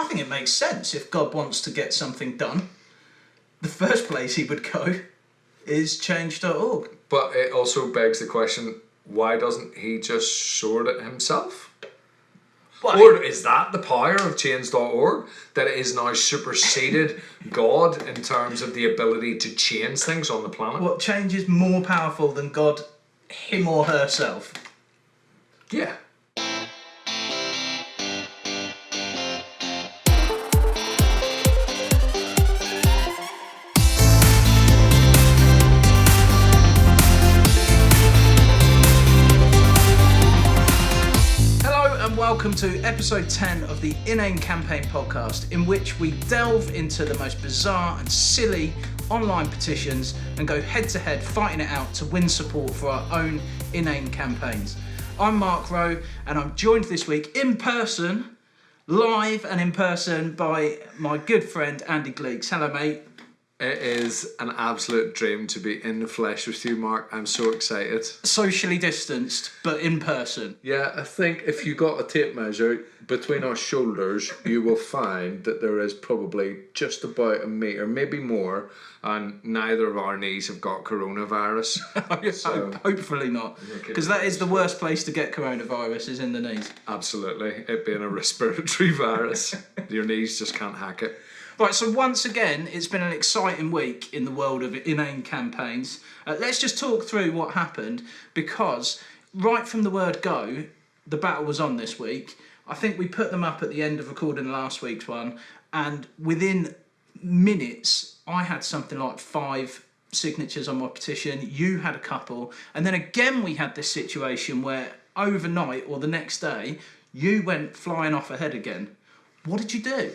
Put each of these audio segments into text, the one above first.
think it makes sense. If God wants to get something done, the first place he would go is change.org. But it also begs the question, why doesn't he just sort it himself? Well, or is that the power of change.org, that it is now superseded God in terms of the ability to change things on the planet? What change is more powerful than God, him or herself? Yeah. Welcome to episode 10 of the Inane Campaign Podcast, in which we delve into the most bizarre and silly online petitions and go head-to-head fighting it out to win support for our own inane campaigns. I'm Mark Rowe, and I'm joined this week in person, live and in person, by my good friend Andy Gleeks. Hello, mate. It is an absolute dream to be in the flesh with you, Mark. I'm so excited. Socially distanced, but in person. Yeah, I think if you got a tape measure between our shoulders, you will find that there is probably just about a metre, maybe more, and neither of our knees have got coronavirus. So, hopefully not, because that is the worst place to get coronavirus, is in the knees. Absolutely. It being a respiratory virus, your knees just can't hack it. Right, so once again, it's been an exciting week in the world of inane campaigns. Let's just talk through what happened, because right from the word go, the battle was on this week. I think we put them up at the end of recording last week's one, and within minutes, I had something like 5 signatures on my petition. You had a couple, and then again we had this situation where overnight or the next day, you went flying off ahead again. What did you do?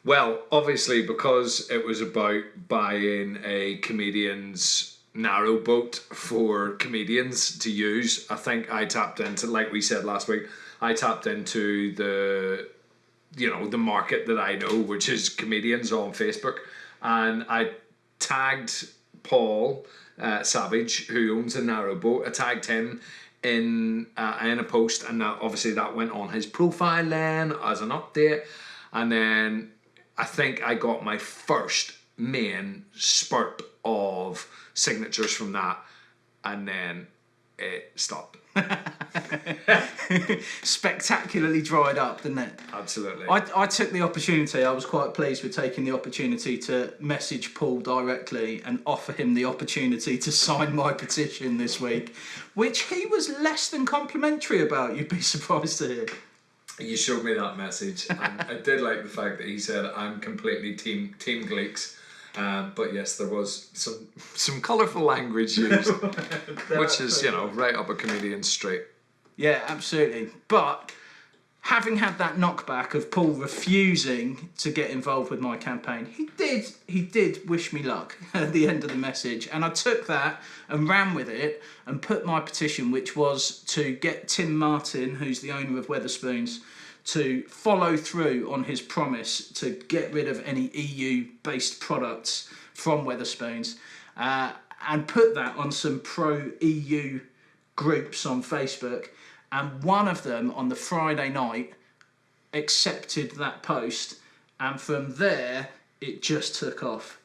Well, obviously, because it was about buying a comedian's narrowboat for comedians to use, I think I tapped into, like we said last week, I tapped into the market that I know, which is comedians on Facebook, and I tagged Paul Savage, who owns a narrowboat. I tagged him in a post, and obviously that went on his profile then as an update, and then I think I got my first main spurt of signatures from that, and then it stopped. Spectacularly dried up, didn't it? Absolutely. I took the opportunity, I was quite pleased with taking the opportunity to message Paul directly and offer him the opportunity to sign my petition this week, which he was less than complimentary about, you'd be surprised to hear. You showed me that message, and I did like the fact that he said, I'm completely team Gleeks. But yes, there was some colourful language used, which is, right up a comedian's street. Yeah, absolutely. But having had that knockback of Paul refusing to get involved with my campaign, he did wish me luck at the end of the message, and I took that and ran with it and put my petition, which was to get Tim Martin, who's the owner of Wetherspoons, to follow through on his promise to get rid of any EU-based products from Wetherspoons, and put that on some pro-EU groups on Facebook. And one of them on the Friday night accepted that post, and from there it just took off.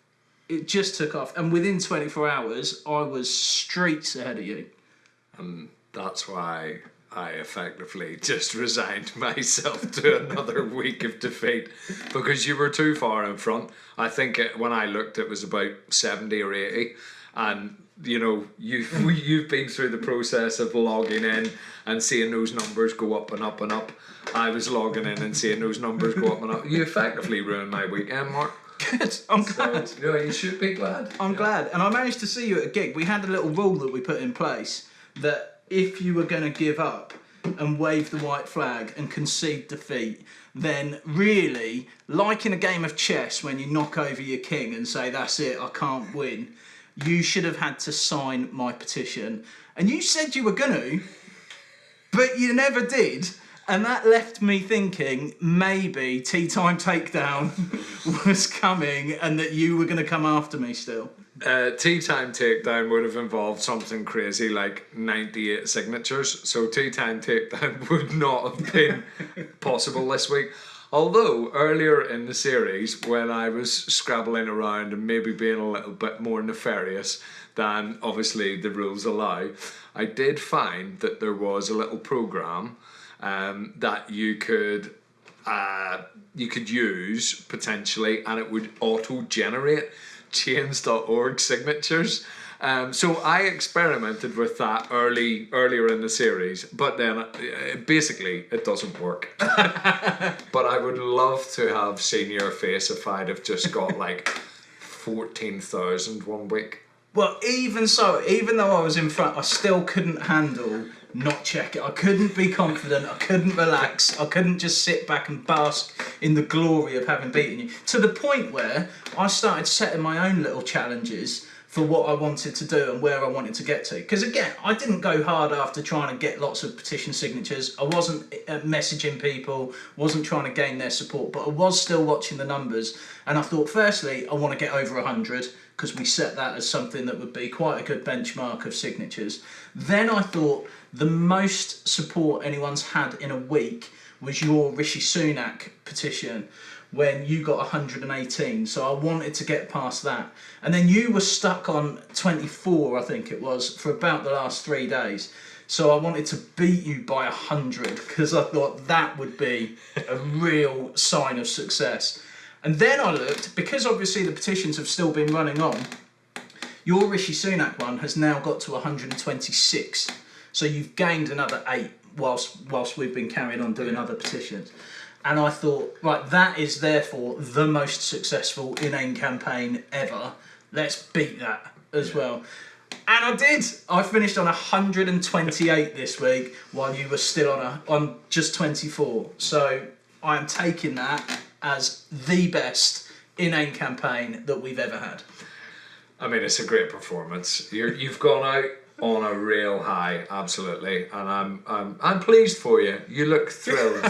And within 24 hours I was streets ahead of you. And that's why I effectively just resigned myself to another week of defeat, because you were too far in front. I think when I looked, it was about 70 or 80, and you've been through the process of logging in and seeing those numbers go up and up and up. I was logging in and seeing those numbers go up and up. You effectively ruined my weekend, Mark. Good, I'm glad. Yeah, you should be glad. I'm glad. And I managed to see you at a gig. We had a little rule that we put in place that if you were going to give up and wave the white flag and concede defeat, then really, like in a game of chess when you knock over your king and say, that's it, I can't win, you should have had to sign my petition. And you said you were going to, but you never did. And that left me thinking maybe Tea Time Takedown was coming and that you were going to come after me still. Tea Time Takedown would have involved something crazy like 98 signatures. So Tea Time Takedown would not have been possible this week. Although earlier in the series, when I was scrabbling around and maybe being a little bit more nefarious than obviously the rules allow, I did find that there was a little program that you could use potentially, and it would auto-generate Change.org signatures. So I experimented with that earlier in the series, but then basically it doesn't work. But I would love to have seen your face if I'd have just got like 14,000 one week. Well, even so, even though I was in front, I still couldn't handle not check it. I couldn't be confident. I couldn't relax. I couldn't just sit back and bask in the glory of having beaten you. To the point where I started setting my own little challenges for what I wanted to do and where I wanted to get to. Because again, I didn't go hard after trying to get lots of petition signatures. I wasn't messaging people, wasn't trying to gain their support, but I was still watching the numbers. And I thought, firstly, I want to get over 100, because we set that as something that would be quite a good benchmark of signatures. Then I thought the most support anyone's had in a week was your Rishi Sunak petition, when you got 118, so I wanted to get past that. And then you were stuck on 24, I think it was, for about the last 3 days. So I wanted to beat you by 100, because I thought that would be a real sign of success. And then I looked, because obviously the petitions have still been running on, your Rishi Sunak one has now got to 126. So you've gained another 8 whilst we've been carrying on doing other petitions. And I thought, right, that is therefore the most successful Inane campaign ever. Let's beat that as well. And I did. I finished on 128 this week, while you were still on just 24. So I am taking that as the best Inane campaign that we've ever had. I mean, it's a great performance. You've gone out on a real high, absolutely, and I'm pleased for you. You look thrilled.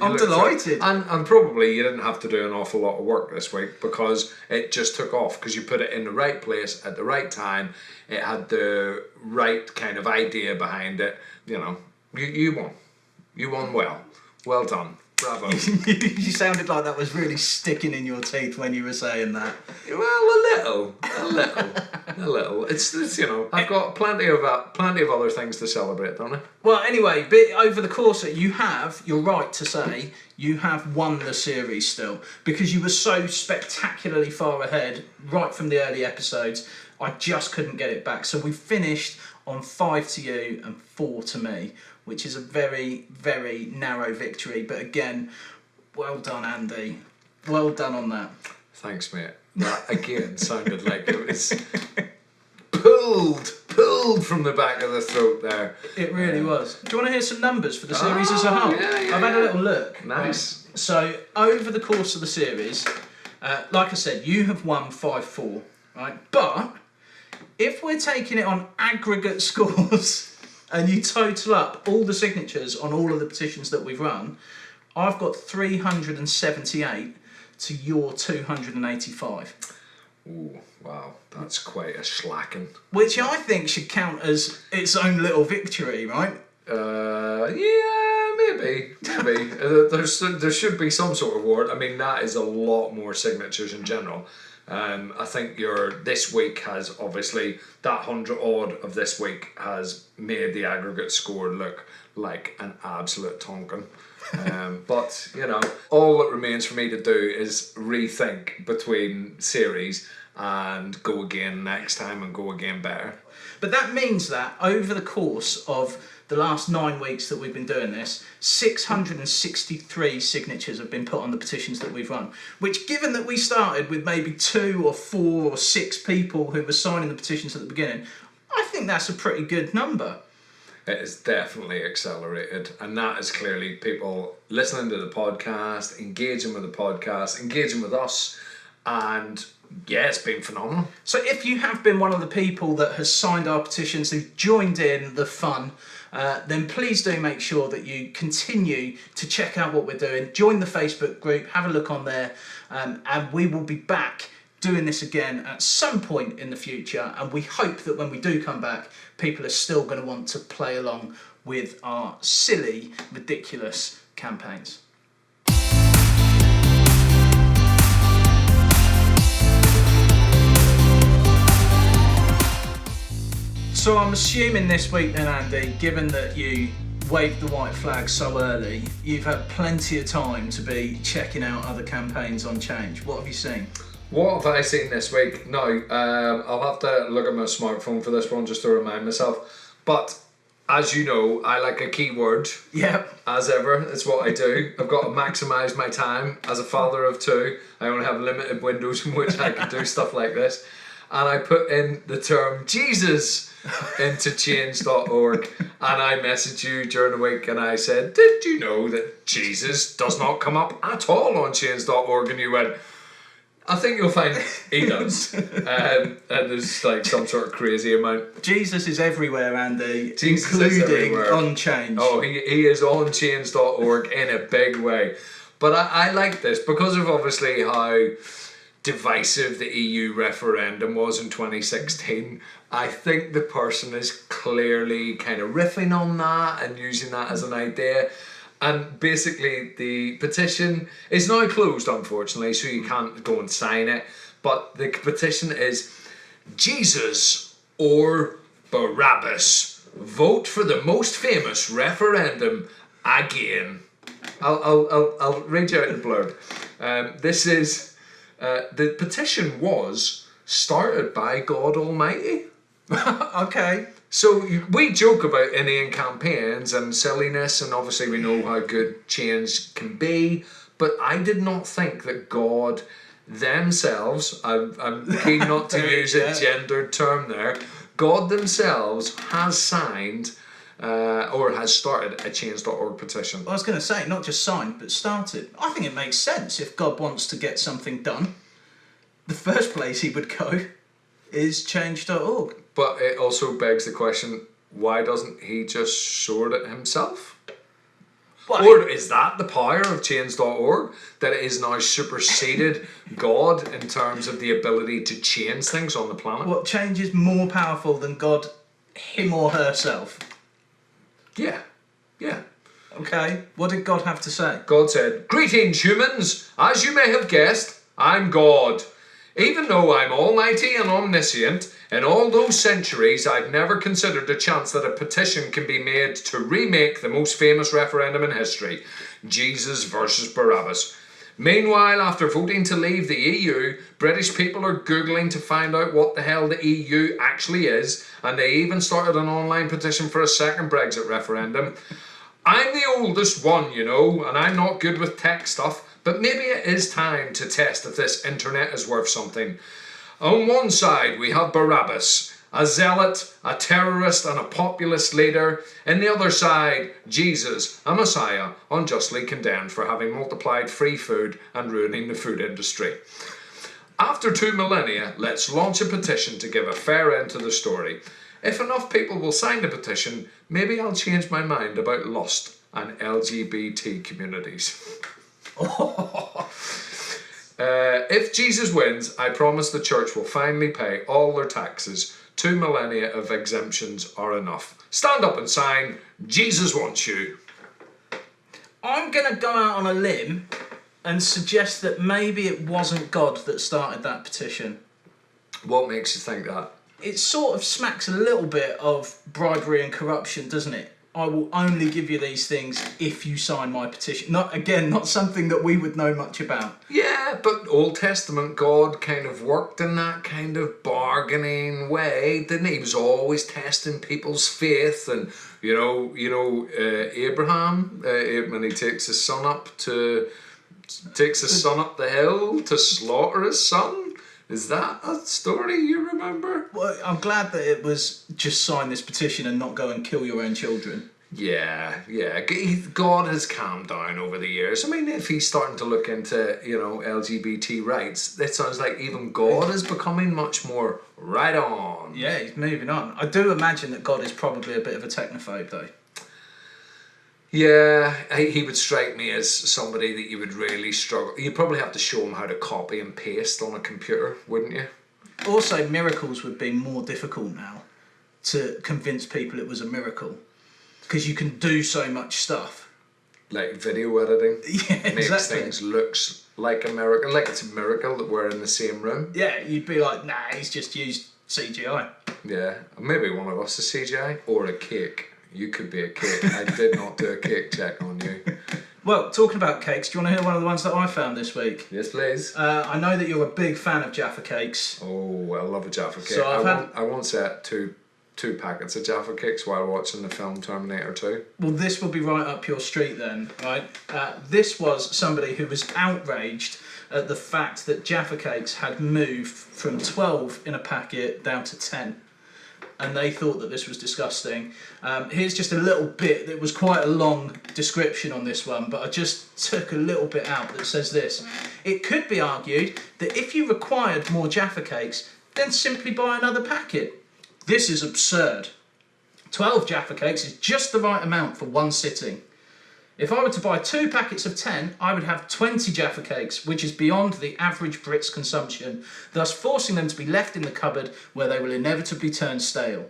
I'm delighted. And probably you didn't have to do an awful lot of work this week, because it just took off, because you put it in the right place at the right time. It had the right kind of idea behind it. You know, you won. You won well. Well done. Bravo. You sounded like that was really sticking in your teeth when you were saying that. Well, a little. It's you know, I've got plenty of other things to celebrate, don't I? Well, anyway, over the course of you're right to say, you have won the series still, because you were so spectacularly far ahead right from the early episodes. I just couldn't get it back. So we finished on 5 to you and 4 to me, which is a very, very narrow victory. But again, well done, Andy. Well done on that. Thanks, mate. That again sounded like it was pulled from the back of the throat there. It really was. Do you want to hear some numbers for the series as a whole? Yeah, I've had a little look. Nice. Right? So over the course of the series, like I said, you have won 5-4, right? But if we're taking it on aggregate scores, and you total up all the signatures on all of the petitions that we've run, I've got 378 to your 285. Ooh, wow, that's quite a slacking. Which I think should count as its own little victory, right? Yeah, maybe. There should be some sort of award. I mean, that is a lot more signatures in general. I think this week has obviously, that 100 odd of this week has made the aggregate score look like an absolute tonkin. But, you know, all that remains for me to do is rethink between series and go again next time and go again better. But that means that over the course of the last 9 weeks that we've been doing this, 663 signatures have been put on the petitions that we've run, which, given that we started with maybe 2 or 4 or 6 people who were signing the petitions at the beginning, I think that's a pretty good number. It is definitely accelerated, and that is clearly people listening to the podcast, engaging with the podcast, engaging with us, and yeah, it's been phenomenal. So if you have been one of the people that has signed our petitions, who've joined in the fun, then please do make sure that you continue to check out what we're doing. Join the Facebook group, have a look on there, and we will be back doing this again at some point in the future. And we hope that when we do come back, people are still going to want to play along with our silly, ridiculous campaigns. So I'm assuming this week then, Andy, given that you waved the white flag so early, you've had plenty of time to be checking out other campaigns on Change. What have you seen? What have I seen this week? No, I'll have to look at my smartphone for this one just to remind myself. But as you know, I like a keyword. Yep. As ever, it's what I do. I've got to maximise my time. As a father of two, I only have limited windows in which I can do stuff like this. And I put in the term Jesus into change.org, and I messaged you during the week and I said, did you know that Jesus does not come up at all on change.org? And you went, I think you'll find he does. And there's like some sort of crazy amount. Jesus is everywhere, Andy, Jesus including everywhere. on Change. Oh, he is on change.org in a big way. But I like this because of obviously how divisive the EU referendum was in 2016. I think the person is clearly kind of riffing on that and using that as an idea. And basically the petition is now closed, unfortunately, so you can't go and sign it. But the petition is Jesus or Barabbas. Vote for the most famous referendum again. I'll read you out the blurb. This is... the petition was started by God Almighty. Okay. So we joke about Inane campaigns and silliness, and obviously we know how good change can be, but I did not think that God themselves, I'm keen not to use a gendered term there, God themselves has signed or has started a change.org petition. I was going to say, not just signed, but started. I think it makes sense if God wants to get something done. The first place he would go is change.org. But it also begs the question, why doesn't he just sort it himself? Well, Or is that the power of change.org, that it is now superseded God in terms of the ability to change things on the planet? What change is more powerful than God, him or herself? Yeah. Okay, what did God have to say? God said, "Greetings, humans. As you may have guessed, I'm God. Even though I'm almighty and omniscient, in all those centuries I've never considered the chance that a petition can be made to remake the most famous referendum in history, Jesus versus Barabbas. Meanwhile, after voting to leave the EU, British people are Googling to find out what the hell the EU actually is, and they even started an online petition for a second Brexit referendum. I'm the oldest one, you know, and I'm not good with tech stuff, but maybe it is time to test if this internet is worth something. On one side, we have Barabbas, a zealot, a terrorist, and a populist leader. In the other side, Jesus, a Messiah, unjustly condemned for having multiplied free food and ruining the food industry. After 2 millennia, let's launch a petition to give a fair end to the story. If enough people will sign the petition, maybe I'll change my mind about Lost and LGBT communities." If Jesus wins, I promise the church will finally pay all their taxes. 2 millennia of exemptions are enough. Stand up and sign. Jesus wants you. I'm going to go out on a limb and suggest that maybe it wasn't God that started that petition. What makes you think that? It sort of smacks a little bit of bribery and corruption, doesn't it? I will only give you these things if you sign my petition. Not something that we would know much about. Yeah, but Old Testament God kind of worked in that kind of bargaining way, didn't he? He was always testing people's faith, and Abraham when he takes his son up the hill to slaughter his son. Is that a story you remember? Well, I'm glad that it was just sign this petition and not go and kill your own children. Yeah. God has calmed down over the years. I mean, if he's starting to look into, LGBT rights, it sounds like even God is becoming much more right on. Yeah, he's moving on. I do imagine that God is probably a bit of a technophobe, though. Yeah, he would strike me as somebody that you would really struggle. You'd probably have to show him how to copy and paste on a computer, wouldn't you? Also, miracles would be more difficult now to convince people it was a miracle, because you can do so much stuff. Like video editing. Yeah, makes exactly. Things looks like a miracle, like it's a miracle that we're in the same room. Yeah, you'd be like, nah, he's just used CGI. Yeah, maybe one of us is CGI or a cake. You could be a cake. I did not do a cake check on you. Well, talking about cakes, do you want to hear one of the ones that I found this week? Yes, please. I know that you're a big fan of Jaffa cakes. Oh, I love a Jaffa cake. So I once ate two packets of Jaffa cakes while watching the film Terminator 2. Well, this will be right up your street then, right? This was somebody who was outraged at the fact that Jaffa cakes had moved from 12 in a packet down to 10. And they thought that this was disgusting. Here's just a little bit. It was quite a long description on this one, but I just took a little bit out that says this. It could be argued that if you required more Jaffa cakes, then simply buy another packet. This is absurd. 12 Jaffa cakes is just the right amount for one sitting. If I were to buy 2 packets of 10, I would have 20 Jaffa cakes, which is beyond the average Brit's consumption, thus forcing them to be left in the cupboard where they will inevitably turn stale.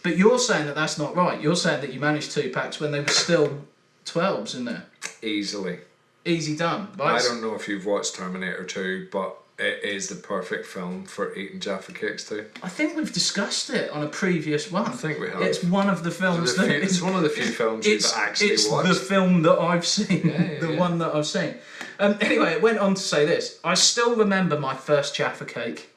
But you're saying that that's not right. You're saying that you managed 2 packs when they were still 12s in there. Easily. Easy done. Right? I don't know if you've watched Terminator 2, but it is the perfect film for eating Jaffa cakes too. I think we've discussed it on a previous one. I think we have. It's one of the films it's one of the few films you've actually watched. It's the film that I've seen. Yeah, one that I've seen. Anyway, it went on to say this. I still remember my first Jaffa cake.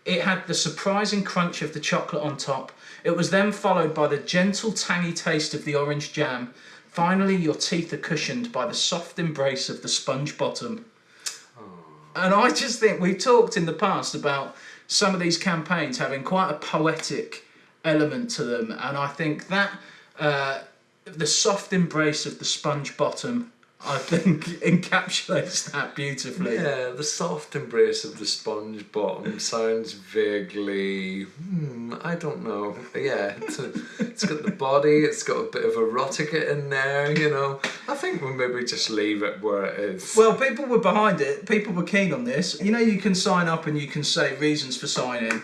It had the surprising crunch of the chocolate on top. It was then followed by the gentle tangy taste of the orange jam. Finally, your teeth are cushioned by the soft embrace of the sponge bottom. And I just think we've talked in the past about some of these campaigns having quite a poetic element to them, and I think that the soft embrace of the sponge bottom, I think, encapsulates that beautifully. Yeah, the soft embrace of the sponge bottom sounds vaguely, I don't know. Yeah, it's got the body, it's got a bit of erotica in there, you know. I think we'll maybe just leave it where it is. Well, people were behind it, people were keen on this. You know, you can sign up and you can say reasons for signing.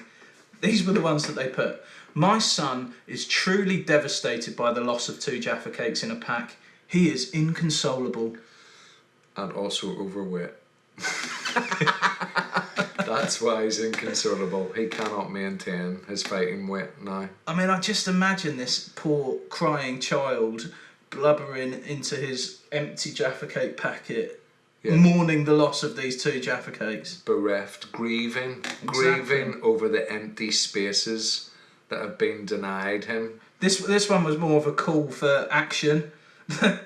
These were the ones that they put. My son is truly devastated by the loss of 2 Jaffa cakes in a pack. He is inconsolable. And also overweight. That's why he's inconsolable. He cannot maintain his fighting weight now. I mean, I just imagine this poor crying child blubbering into his empty Jaffa cake packet, mourning the loss of these 2 Jaffa cakes. Bereft, grieving over the empty spaces that have been denied him. This one was more of a call for action.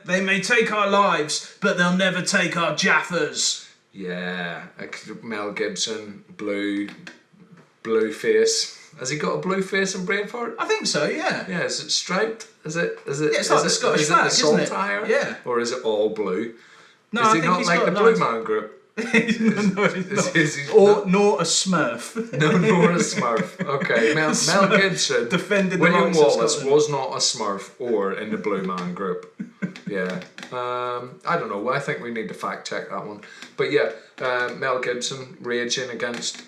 They may take our lives, but they'll never take our Jaffas. Yeah, Mel Gibson, blue face. Has he got a blue face in Braveheart? I think so. Yeah. Yeah. Is it striped? Is it? Yeah, it's like the Scottish flag, isn't it? Yeah. Or is it all blue? No, is I he think not he's like got the Blue Man Group? No, he's not. Nor a Smurf. No, nor a Smurf. Okay, Mel Gibson defended William the Wallace was not a Smurf or in the Blue Man Group. Yeah. I don't know. I think we need to fact check that one. But yeah, Mel Gibson raging against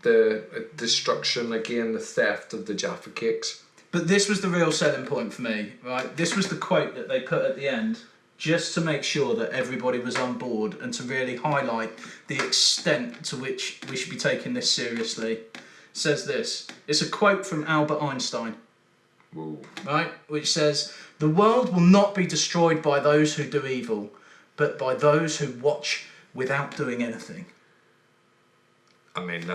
the destruction, again, the theft of the Jaffa cakes. But this was the real selling point for me, right? This was the quote that they put at the end, just to make sure that everybody was on board and to really highlight the extent to which we should be taking this seriously. It says this. It's a quote from Albert Einstein. Whoa. Right? Which says, "The world will not be destroyed by those who do evil, but by those who watch without doing anything." I mean,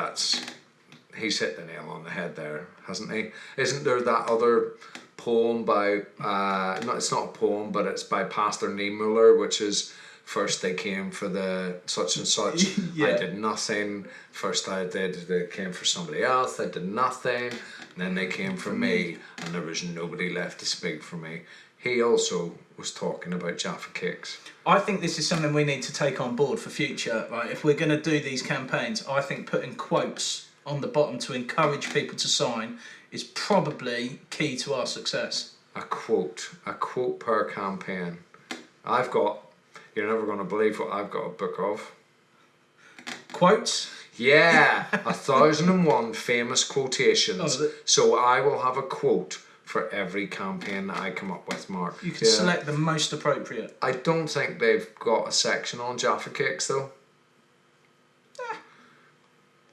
he's hit the nail on the head there, hasn't he? Isn't there that other poem by, no, it's not a poem, but it's by Pastor Niemöller, which is, first they came for the such and such, Yeah. I did nothing, first they came for somebody else, I did nothing, and then they came for me, and there was nobody left to speak for me. He also was talking about Jaffa cakes. I think this is something we need to take on board for future, right? If we're going to do these campaigns, I think putting quotes on the bottom to encourage people to sign is probably key to our success. A quote per campaign. You're never going to believe what I've got a book of. Quotes? Yeah, 1001 famous quotations. So I will have a quote for every campaign that I come up with, Mark. You can select the most appropriate. I don't think they've got a section on Jaffa cakes though.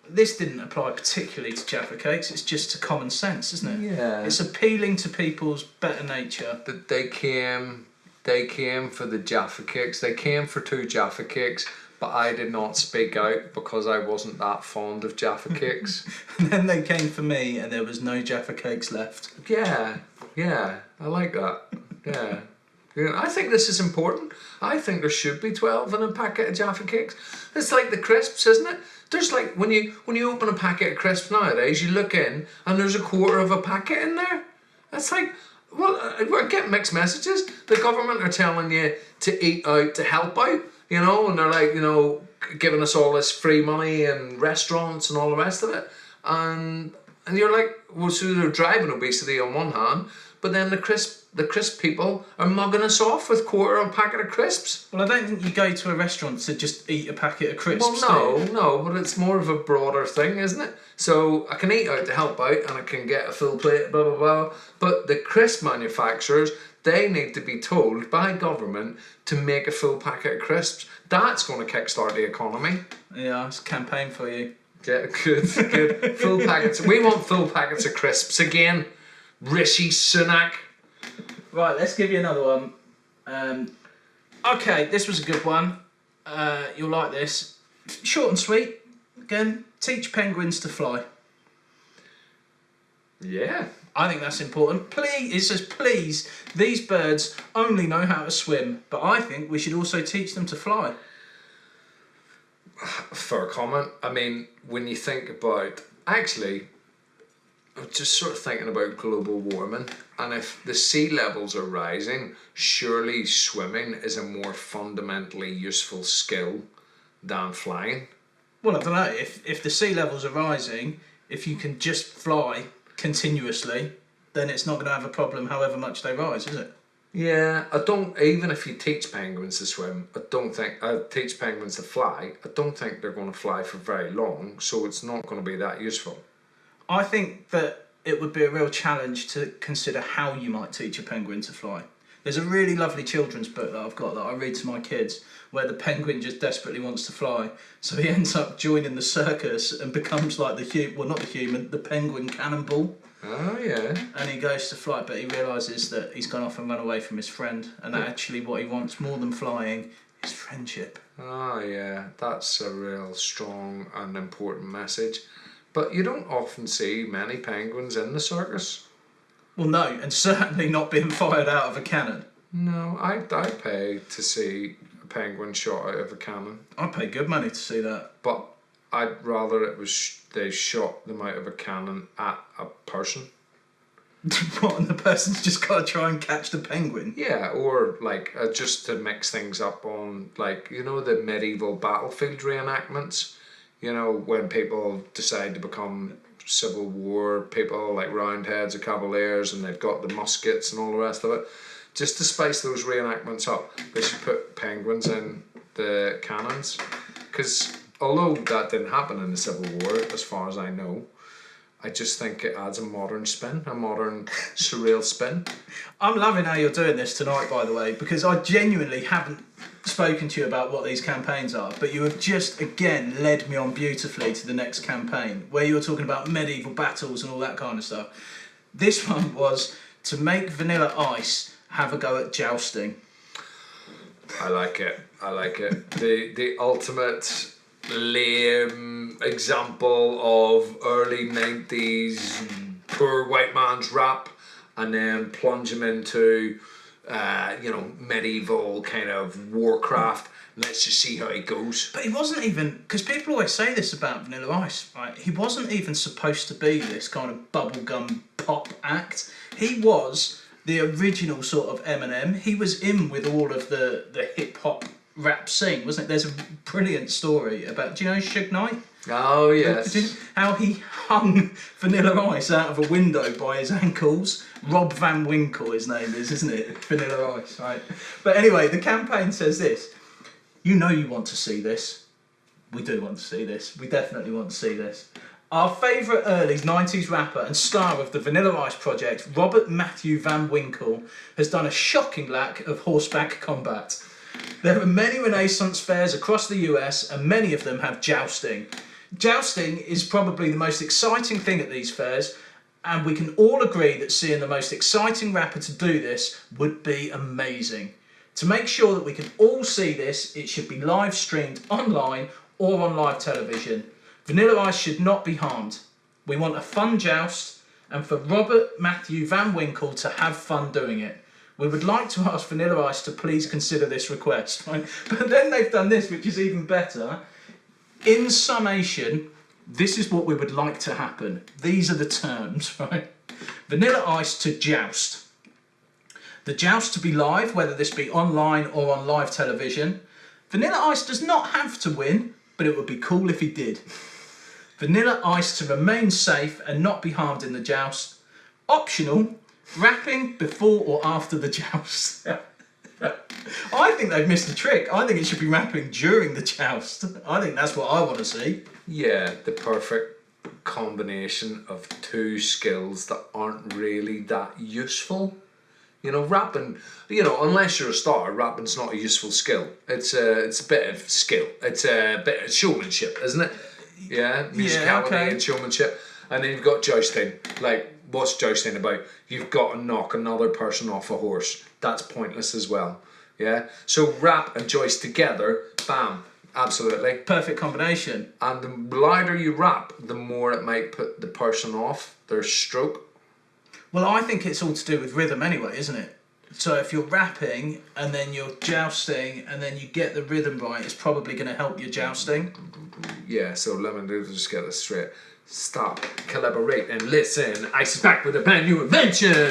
this didn't apply particularly to Jaffa Cakes, it's just to common sense, isn't it? Yeah. It's appealing to people's better nature. That they came for the Jaffa Cakes. They came for 2 Jaffa Cakes, but I did not speak out because I wasn't that fond of Jaffa Cakes. And then they came for me and there was no Jaffa Cakes left. Yeah, I like that. Yeah. I think this is important. I think there should be 12 in a packet of Jaffa Cakes. It's like the crisps, isn't it? There's like, when you open a packet of crisps nowadays, you look in and there's a quarter of a packet in there. It's like, well, I get mixed messages. The government are telling you to eat out, to help out, you know, and they're like, you know, giving us all this free money and restaurants and all the rest of it. And you're like, well, so they're driving obesity on one hand, but then the crisp people are mugging us off with quarter of a packet of crisps. Well, I don't think you go to a restaurant to just eat a packet of crisps. Well, no, but it's more of a broader thing, isn't it? So I can eat out to help out and I can get a full plate, blah, blah, blah. But the crisp manufacturers, they need to be told by government to make a full packet of crisps. That's going to kickstart the economy. Yeah, it's a campaign for you. Yeah, good. Full packets. We want full packets of crisps again. Rishi Sunak. Right, let's give you another one. Okay, this was a good one. You'll like this. Short and sweet. Again, teach penguins to fly. Yeah. I think that's important. Please, it says, please, these birds only know how to swim, but I think we should also teach them to fly. For a comment, I mean, when you think about, actually, I'm just sort of thinking about global warming, and if the sea levels are rising, surely swimming is a more fundamentally useful skill than flying. Well, I don't know, if the sea levels are rising, if you can just fly continuously, then it's not going to have a problem however much they rise, is it? Yeah, I don't, even if you teach penguins to swim, teach penguins to fly, I don't think they're going to fly for very long, so it's not going to be that useful. I think that it would be a real challenge to consider how you might teach a penguin to fly. There's a really lovely children's book that I've got that I read to my kids where the penguin just desperately wants to fly. So he ends up joining the circus and becomes like the penguin cannonball. Oh, yeah. And he goes to fly, but he realises that he's gone off and run away from his friend. And actually what he wants more than flying is friendship. Oh, yeah. That's a real strong and important message. But you don't often see many penguins in the circus. Well, no, and certainly not being fired out of a cannon. No, I'd pay to see a penguin shot out of a cannon. I'd pay good money to see that. But I'd rather it was they shot them out of a cannon at a person. What, and the person's just got to try and catch the penguin? Yeah, or like just to mix things up on, like, you know, the medieval battlefield reenactments. You know, when people decide to become Civil War people, like Roundheads or Cavaliers, and they've got the muskets and all the rest of it. Just to spice those reenactments up, they should put penguins in the cannons. Because although that didn't happen in the Civil War, as far as I know, I just think it adds a modern spin, a modern surreal spin. I'm loving how you're doing this tonight, by the way, because I genuinely haven't spoken to you about what these campaigns are, but you have just again led me on beautifully to the next campaign where you were talking about medieval battles and all that kind of stuff. This one was to make Vanilla Ice have a go at jousting. I like it. The ultimate lame example of early 90s poor white man's rap, and then plunge him into medieval kind of Warcraft. Let's just see how he goes. But he wasn't even, because people always say this about Vanilla Ice, right? He wasn't even supposed to be this kind of bubblegum pop act. He was the original sort of Eminem. He was in with all of the hip hop rap scene, wasn't it? There's a brilliant story about, do you know Suge Knight? Oh, yes. How he hung Vanilla Ice out of a window by his ankles. Rob Van Winkle, his name is, isn't it? Vanilla Ice, right? But anyway, the campaign says this. You know you want to see this. We do want to see this. We definitely want to see this. Our favourite early 90s rapper and star of the Vanilla Ice project, Robert Matthew Van Winkle, has done a shocking lack of horseback combat. There are many Renaissance fairs across the US, and many of them have jousting. Jousting is probably the most exciting thing at these fairs, and we can all agree that seeing the most exciting rapper to do this would be amazing. To make sure that we can all see this, it should be live streamed online or on live television. Vanilla Ice should not be harmed. We want a fun joust, and for Robert Matthew Van Winkle to have fun doing it. We would like to ask Vanilla Ice to please consider this request. Right? But then they've done this, which is even better. In summation, this is what we would like to happen. These are the terms, right? Vanilla Ice to joust. The joust to be live, whether this be online or on live television. Vanilla Ice does not have to win, but it would be cool if he did. Vanilla Ice to remain safe and not be harmed in the joust. Optional, rapping before or after the joust. I think they've missed the trick. I think it should be rapping during the joust. I think that's what I want to see. Yeah, the perfect combination of two skills that aren't really that useful. You know, rapping, you know, unless you're a star, rapping's not a useful skill. It's a bit of skill. It's a bit of showmanship, isn't it? Yeah, musicality and showmanship. And then you've got jousting. Like, what's jousting about? You've got to knock another person off a horse. That's pointless as well. Yeah? So rap and joust together, bam, absolutely. Perfect combination. And the louder you rap, the more it might put the person off their stroke. Well, I think it's all to do with rhythm anyway, isn't it? So if you're rapping and then you're jousting and then you get the rhythm right, it's probably going to help your jousting. Yeah, so let me just get this straight. Stop, collaborate and listen. Ice is back with a brand new invention.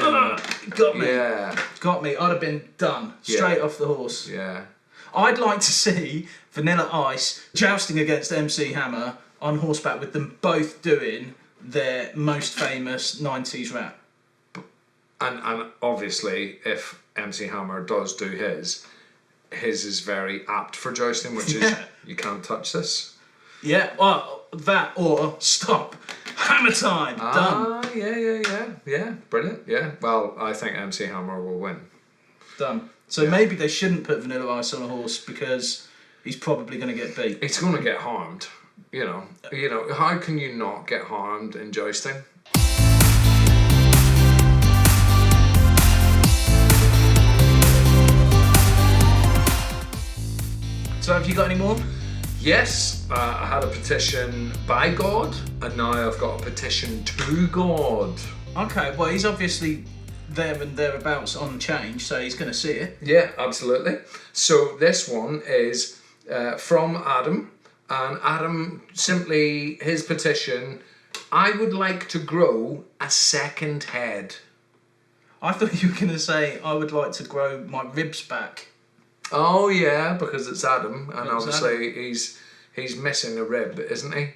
Got me. Yeah. Got me. I'd have been done. Straight off the horse. Yeah. I'd like to see Vanilla Ice jousting against MC Hammer on horseback with them both doing their most famous 90s rap. And obviously, if MC Hammer does do his is very apt for jousting, which is, you can't touch this. Yeah, well, that or stop. Hammer time. Done. Yeah. Brilliant. Yeah. Well, I think MC Hammer will win. Done. So maybe they shouldn't put Vanilla Ice on a horse because he's probably going to get beat. He's going to get harmed. You know, how can you not get harmed in jousting? So have you got any more? Yes, I had a petition by God, and now I've got a petition to God. Okay, well, he's obviously there and thereabouts on change, so he's going to see it. Yeah, absolutely. So this one is from Adam, and Adam simply, his petition, I would like to grow a second head. I thought you were going to say, I would like to grow my ribs back. Oh yeah, because it's Adam, and obviously Adam. he's missing a rib, isn't he?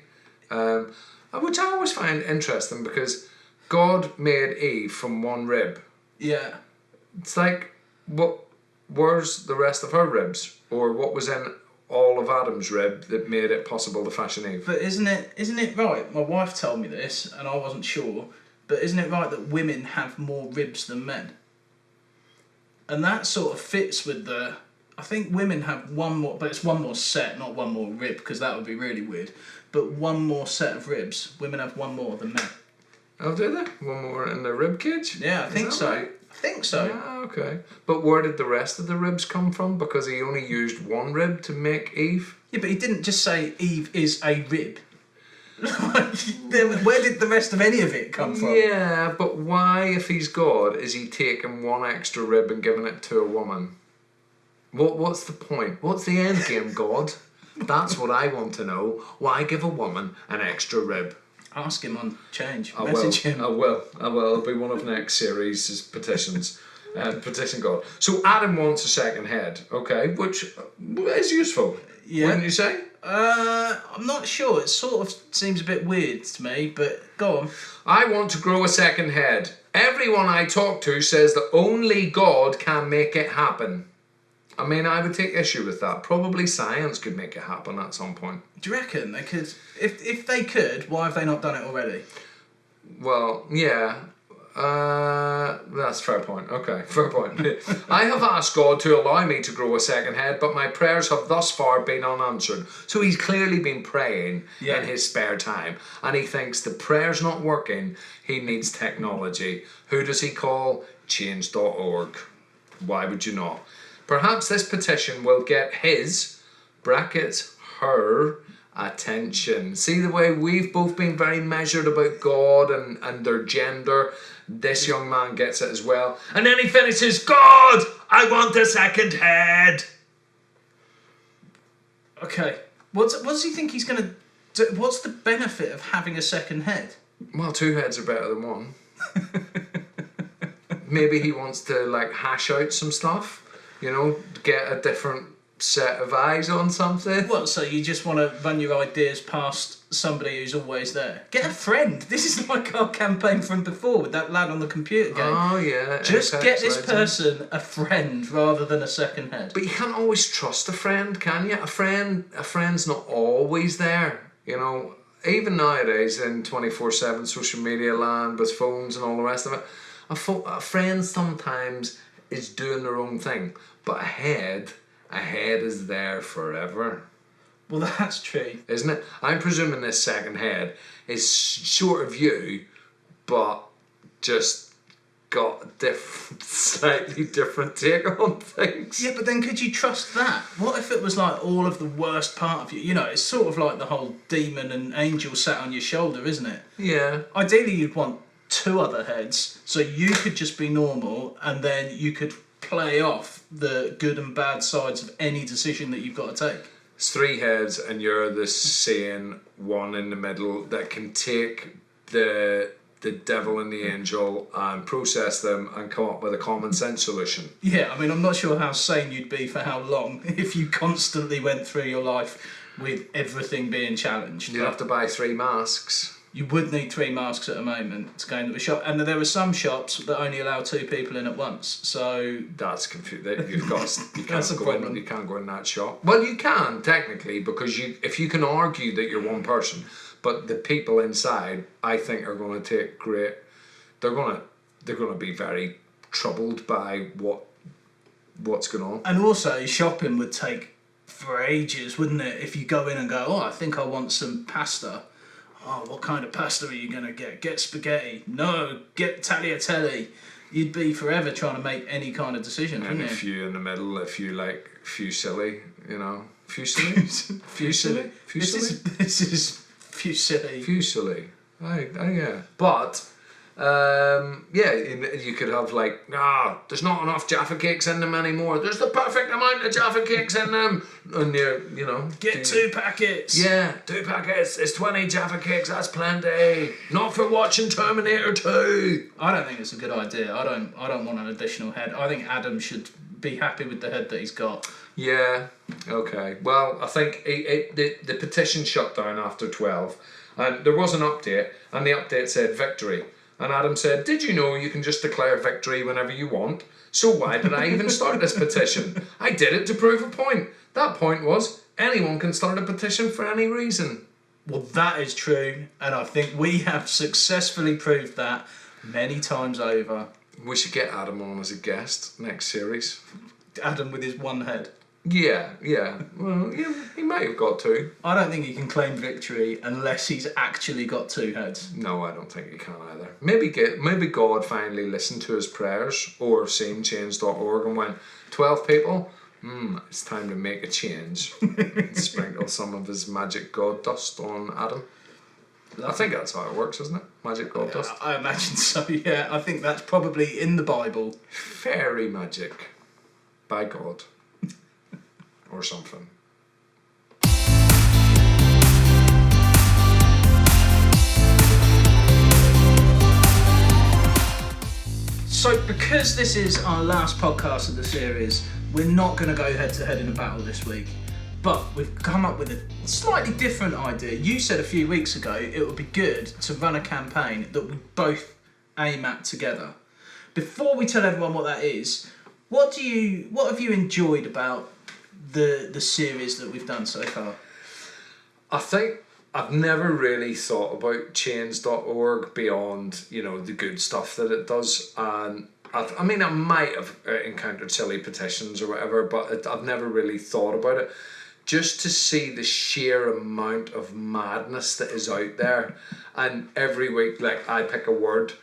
Which I always find interesting because God made Eve from one rib. Yeah. It's like, where's the rest of her ribs, or what was in all of Adam's rib that made it possible to fashion Eve? But isn't it right? My wife told me this, and I wasn't sure. But isn't it right that women have more ribs than men? And that sort of fits with the. I think women have one more, but it's one more set, not one more rib, because that would be really weird. But one more set of ribs. Women have one more than men. Oh, do they? One more in the rib cage? Yeah, I think so. Right? I think so. Yeah, okay. But where did the rest of the ribs come from? Because he only used one rib to make Eve? Yeah, but he didn't just say Eve is a rib. Where did the rest of any of it come from? Yeah, but why, if he's God, is he taking one extra rib and giving it to a woman? What's the point? What's the end game, God? That's what I want to know. Why give a woman an extra rib? Ask him on change. I Message will. him. I will. It'll be one of next series' petitions. Petition God. So Adam wants a second head, okay, which is useful. Yeah. Wouldn't you say? I'm not sure. It sort of seems a bit weird to me, but go on. I want to grow a second head. Everyone I talk to says that only God can make it happen. I mean, I would take issue with that. Probably science could make it happen at some point. Do you reckon they could? If they could, why have they not done it already? Well, yeah. That's fair point. Okay, fair point. I have asked God to allow me to grow a second head, but my prayers have thus far been unanswered. So he's clearly been praying in his spare time, and he thinks the prayer's not working. He needs technology. Who does he call? Change.org. Why would you not? Perhaps this petition will get his, brackets, her, attention. See the way we've both been very measured about God and their gender? This young man gets it as well. And then he finishes, God, I want a second head. Okay. What does he think he's going to do? What's the benefit of having a second head? Well, 2 heads are better than one. Maybe he wants to like hash out some stuff, you know, get a different set of eyes on something. What, so you just want to run your ideas past somebody who's always there? Get a friend. This is like our campaign from before with that lad on the computer game. Oh yeah. Just get this person a friend rather than a second head. But you can't always trust a friend, can you? A friend's not always there, you know. Even nowadays in 24/7 social media land with phones and all the rest of it, a friend sometimes is doing their own thing, but a head is there forever. Well, that's true. Isn't it? I'm presuming this second head is short of you, but just got a slightly different take on things. Yeah, but then could you trust that? What if it was like all of the worst part of you? You know, it's sort of like the whole demon and angel sat on your shoulder, isn't it? Yeah. Ideally, you'd want 2 other heads, so you could just be normal, and then you could play off the good and bad sides of any decision that you've got to take. It's 3 heads, and you're the sane one in the middle that can take the devil and the angel and process them and come up with a common sense solution. Yeah, I mean, I'm not sure how sane you'd be for how long if you constantly went through your life with everything being challenged. You'd have to buy 3 masks. You would need 3 masks at a moment to go into a shop, and there are some shops that only allow 2 people in at once. So that's confusing. You That's a problem. You can't go in that shop. Well, you can technically, because if you can argue that you're one person, but the people inside, I think, are going to take great. They're going to be very troubled by what's going on. And also, shopping would take for ages, wouldn't it? If you go in and go, oh, I think I want some pasta. Oh, what kind of pasta are you going to get? Get spaghetti. No, get tagliatelle. You'd be forever trying to make any kind of decision, wouldn't you? And a few in the middle, if you like fusilli, you know. Fusilli? Fusilli? Fusilli? This is fusilli. Fusilli. Yeah. But, yeah, you could have like, there's not enough Jaffa cakes in them anymore. There's the perfect amount of Jaffa cakes in them. And you know. Get 2 packets. Yeah, 2 packets. It's 20 Jaffa cakes. That's plenty. Not for watching Terminator 2. I don't think it's a good idea. I don't want an additional head. I think Adam should be happy with the head that he's got. Yeah. Okay. Well, I think the petition shut down after 12, and there was an update, and the update said victory. And Adam said, did you know you can just declare victory whenever you want? So why did I even start this petition? I did it to prove a point. That point was, anyone can start a petition for any reason. Well, that is true, and I think we have successfully proved that many times over. We should get Adam on as a guest next series. Adam with his 1 head. Yeah. Well, yeah, he might have got 2. I don't think he can claim victory unless he's actually got 2 heads. No, I don't think he can either. Maybe God finally listened to his prayers or seen change.org and went, 12 people? It's time to make a change. And sprinkle some of his magic God dust on Adam. I think that's how it works, isn't it? Magic God dust. I imagine so, yeah. I think that's probably in the Bible. Fairy magic. By God. Or something. So because this is our last podcast of the series, we're not going to go head to head in a battle this week. But we've come up with a slightly different idea. You said a few weeks ago it would be good to run a campaign that we both aim at together. Before we tell everyone what that is, what have you enjoyed about the series that we've done so far? I think I've never really thought about change.org beyond, you know, the good stuff that it does. And I mean, I might have encountered silly petitions or whatever, but I've never really thought about it. Just to see the sheer amount of madness that is out there. And every week, like, I pick a word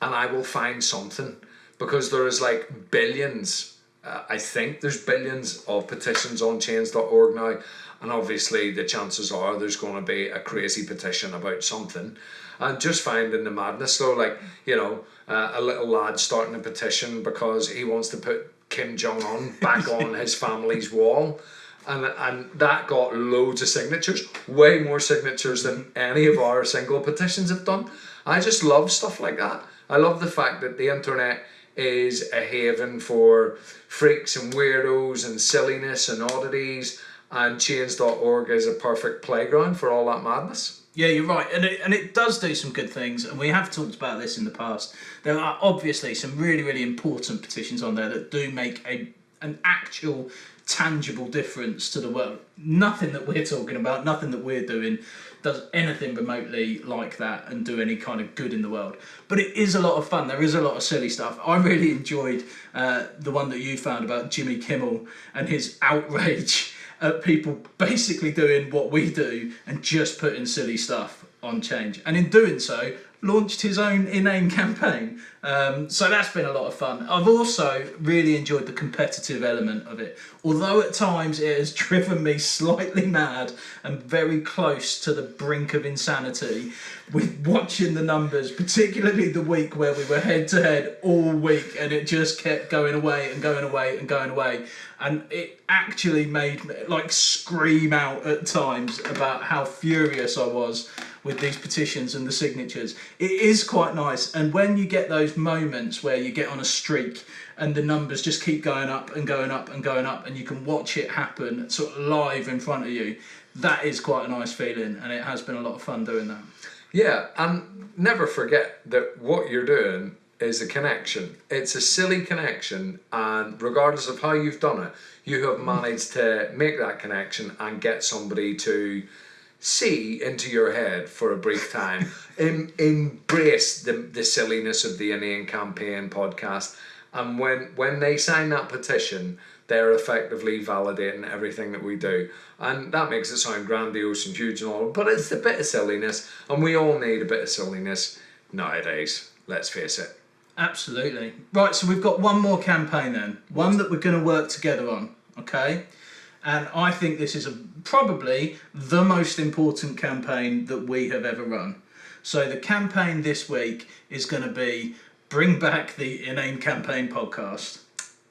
and I will find something, because there is like billions, I think there's billions of petitions on change.org now. And obviously the chances are there's going to be a crazy petition about something. And just finding the madness though, like, you know, a little lad starting a petition because he wants to put Kim Jong-un back on his family's wall. And that got loads of signatures, way more signatures than any of our single petitions have done. I just love stuff like that. I love the fact that the internet is a haven for freaks and weirdos and silliness and oddities, and change.org is a perfect playground for all that madness. Yeah, you're right, and it does do some good things, and we have talked about this in the past. There are obviously some really, really important petitions on there that do make an actual tangible difference to the world. Nothing that we're talking about, nothing that we're doing does anything remotely like that and do any kind of good in the world. But it is a lot of fun. There is a lot of silly stuff. I really enjoyed the one that you found about Jimmy Kimmel and his outrage at people basically doing what we do and just putting silly stuff on Change. And in doing so, launched his own Inane Campaign. So that's been a lot of fun. I've also really enjoyed the competitive element of it. Although at times it has driven me slightly mad and very close to the brink of insanity with watching the numbers, particularly the week where we were head to head all week and it just kept going away and going away and going away. And it actually made me like scream out at times about how furious I was with these petitions and the signatures. It is quite nice, and when you get those moments where you get on a streak and the numbers just keep going up and going up and going up and you can watch it happen sort of live in front of you, that is quite a nice feeling, and it has been a lot of fun doing that. Yeah, and never forget that what you're doing is a connection. It's a silly connection, and regardless of how you've done it, you have managed to make that connection and get somebody to see into your head for a brief time. Embrace the silliness of the Inane Campaign podcast, and when they sign that petition, they're effectively validating everything that we do, and that makes it sound grandiose and huge and all, but it's a bit of silliness, and we all need a bit of silliness nowadays, let's face it. Absolutely. Right, so we've got one more campaign then, one that we're going to work together on, okay? And I think this is probably the most important campaign that we have ever run. So the campaign this week is going to be bring back the Inane Campaign Podcast.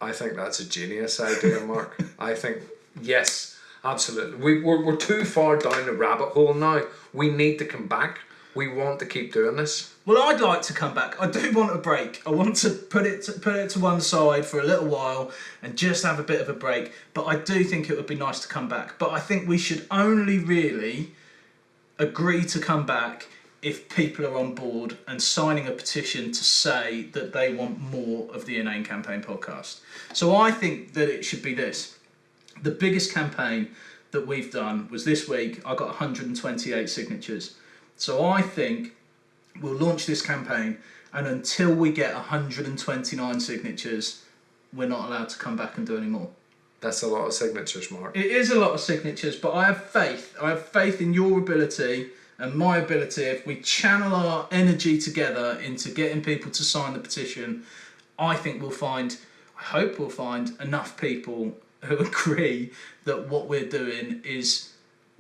I think that's a genius idea, Mark. I think, yes, absolutely. We're too far down the rabbit hole now. We need to come back. We want to keep doing this. Well, I'd like to come back. I do want a break. I want to put it to one side for a little while and just have a bit of a break. But I do think it would be nice to come back. But I think we should only really agree to come back if people are on board and signing a petition to say that they want more of the Inane Campaign Podcast. So I think that it should be this. The biggest campaign that we've done was this week. I got 128 signatures. So I think we'll launch this campaign, and until we get 129 signatures, we're not allowed to come back and do any more. That's a lot of signatures, Mark. It is a lot of signatures, but I have faith. I have faith in your ability and my ability. If we channel our energy together into getting people to sign the petition, I hope we'll find enough people who agree that what we're doing is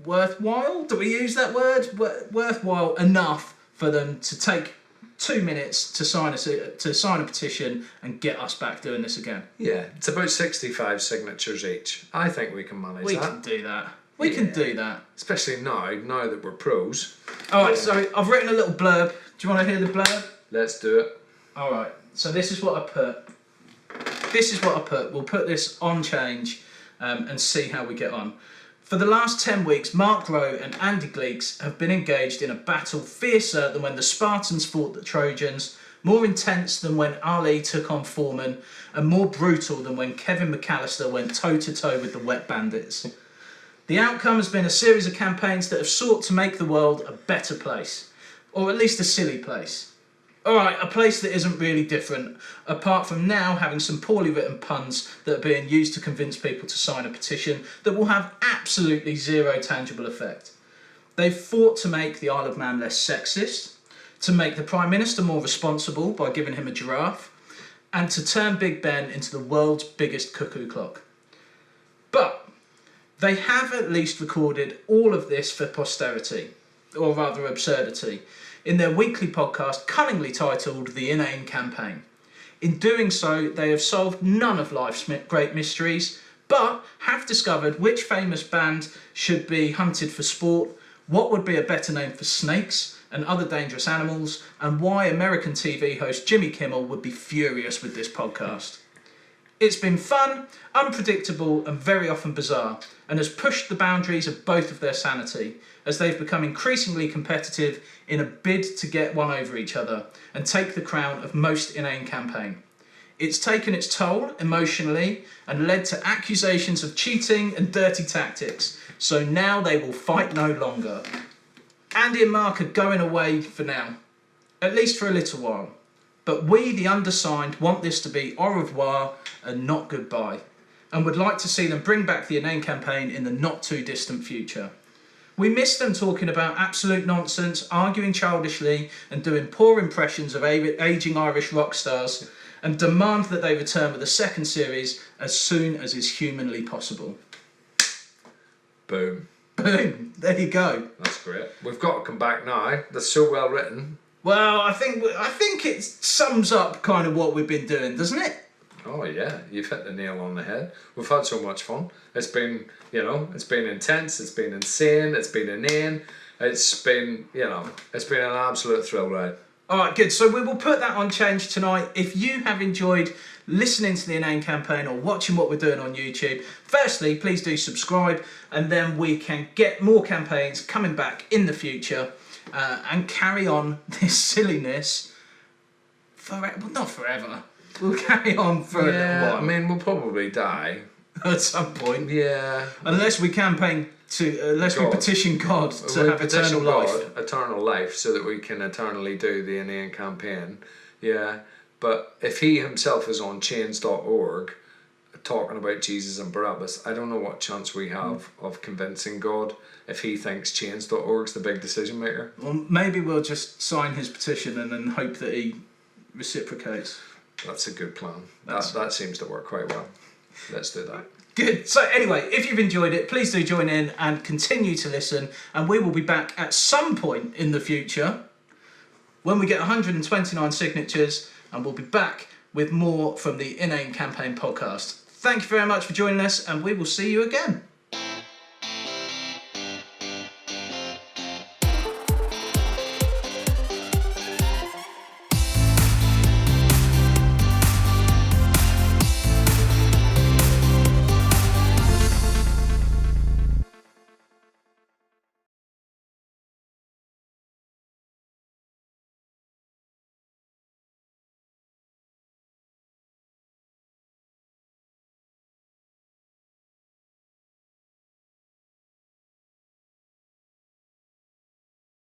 worthwhile. Do we use that word? Worthwhile enough for them to take 2 minutes to sign a petition and get us back doing this again. Yeah, it's about 65 signatures each. I think we can manage that. We can do that. We can do that. Especially now that we're pros. Alright, so I've written a little blurb. Do you want to hear the blurb? Let's do it. Alright, so this is what I put. We'll put this on Change and see how we get on. For the last 10 weeks, Mark Rowe and Andy Gleeks have been engaged in a battle fiercer than when the Spartans fought the Trojans, more intense than when Ali took on Foreman, and more brutal than when Kevin McAllister went toe-to-toe with the Wet Bandits. The outcome has been a series of campaigns that have sought to make the world a better place, or at least a silly place. Alright, a place that isn't really different, apart from now having some poorly written puns that are being used to convince people to sign a petition that will have absolutely zero tangible effect. They've fought to make the Isle of Man less sexist, to make the Prime Minister more responsible by giving him a giraffe, and to turn Big Ben into the world's biggest cuckoo clock. But they have at least recorded all of this for posterity, or rather absurdity, in their weekly podcast cunningly titled The Inane Campaign. In doing so, they have solved none of life's great mysteries, but have discovered which famous band should be hunted for sport, what would be a better name for snakes and other dangerous animals, and why American TV host Jimmy Kimmel would be furious with this podcast. It's been fun, unpredictable, and very often bizarre, and has pushed the boundaries of both of their sanity, as they've become increasingly competitive in a bid to get one over each other and take the crown of most inane campaign. It's taken its toll emotionally and led to accusations of cheating and dirty tactics, so now they will fight no longer. Andy and Mark are going away for now, at least for a little while. But we, the undersigned, want this to be au revoir and not goodbye, and would like to see them bring back the Inane Campaign in the not too distant future. We miss them talking about absolute nonsense, arguing childishly, and doing poor impressions of ageing Irish rock stars, and demand that they return with a second series as soon as is humanly possible. Boom. Boom. There you go. That's great. We've got to come back now. That's so well written. Well, I think it sums up kind of what we've been doing, doesn't it? Oh yeah, you've hit the nail on the head. We've had so much fun. It's been, it's been intense, it's been insane, it's been inane, it's been an absolute thrill ride. Alright, good. So we will put that on change tonight. If you have enjoyed listening to the Inane Campaign or watching what we're doing on YouTube, firstly, please do subscribe, and then we can get more campaigns coming back in the future. And carry on this silliness forever. Well, not forever. We'll carry on for a little while. I mean, we'll probably die at some point. Yeah. Unless we campaign unless we petition God to have eternal life. Eternal life, so that we can eternally do the Inane Campaign. Yeah. But if he himself is on chains.org talking about Jesus and Barabbas, I don't know what chance we have of convincing God if he thinks chains.org's the big decision maker. Well, maybe we'll just sign his petition and then hope that he reciprocates. That's a good plan. That seems to work quite well. Let's do that. Good. So anyway, if you've enjoyed it, please do join in and continue to listen, and we will be back at some point in the future when we get 129 signatures, and we'll be back with more from the Inane Campaign Podcast. Thank you very much for joining us, and we will see you again.